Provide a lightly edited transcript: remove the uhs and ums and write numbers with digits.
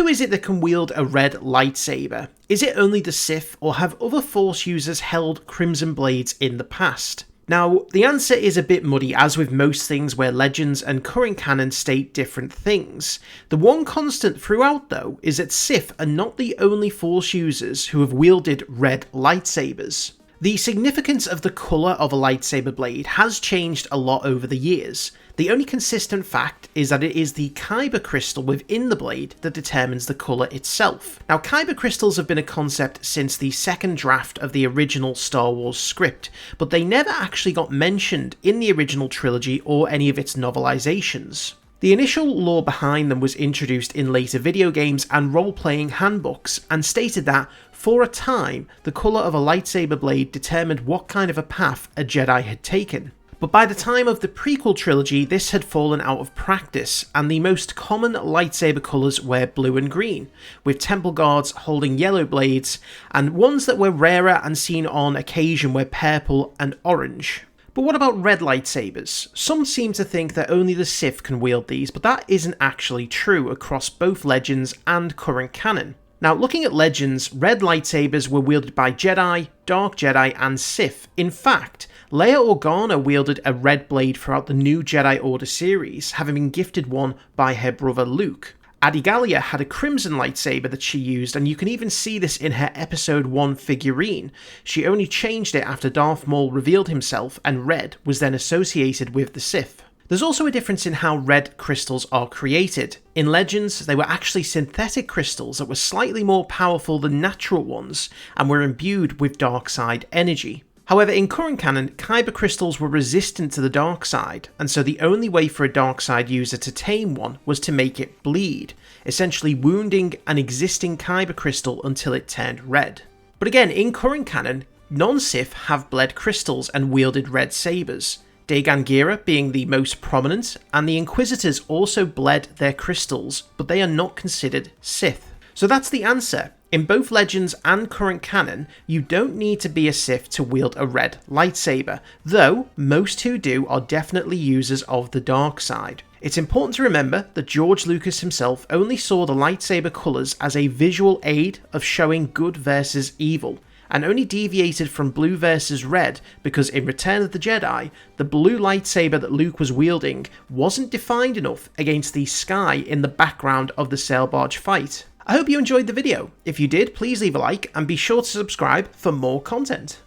Who is it that can wield a red lightsaber? Is it only the Sith, or have other Force users held crimson blades in the past? Now, the answer is a bit muddy, as with most things where Legends and current canon state different things. The one constant throughout, though, is that Sith are not the only Force users who have wielded red lightsabers. The significance of the colour of a lightsaber blade has changed a lot over the years. The only consistent fact is that it is the kyber crystal within the blade that determines the colour itself. Now, kyber crystals have been a concept since the second draft of the original Star Wars script, but they never actually got mentioned in the original trilogy or any of its novelizations. The initial lore behind them was introduced in later video games and role-playing handbooks, and stated that, for a time, the colour of a lightsaber blade determined what kind of a path a Jedi had taken. But by the time of the prequel trilogy, this had fallen out of practice, and the most common lightsaber colours were blue and green, with temple guards holding yellow blades, and ones that were rarer and seen on occasion were purple and orange. But what about red lightsabers? Some seem to think that only the Sith can wield these, but that isn't actually true across both Legends and current canon. Now, looking at Legends, red lightsabers were wielded by Jedi, Dark Jedi, and Sith. In fact, Leia Organa wielded a red blade throughout the New Jedi Order series, having been gifted one by her brother Luke. Adigalia had a crimson lightsaber that she used, and you can even see this in her Episode 1 figurine. She only changed it after Darth Maul revealed himself, and red was then associated with the Sith. There's also a difference in how red crystals are created. In Legends, they were actually synthetic crystals that were slightly more powerful than natural ones, and were imbued with dark side energy. However, in current canon, kyber crystals were resistant to the dark side, and so the only way for a dark side user to tame one was to make it bleed, essentially wounding an existing kyber crystal until it turned red. But again, in current canon, non-Sith have bled crystals and wielded red sabers, Dagan Gera being the most prominent, and the Inquisitors also bled their crystals, but they are not considered Sith. So that's the answer. In both Legends and current canon, you don't need to be a Sith to wield a red lightsaber, though most who do are definitely users of the dark side. It's important to remember that George Lucas himself only saw the lightsaber colours as a visual aid of showing good versus evil, and only deviated from blue versus red because in Return of the Jedi, the blue lightsaber that Luke was wielding wasn't defined enough against the sky in the background of the sail barge fight. I hope you enjoyed the video. If you did, please leave a like and be sure to subscribe for more content.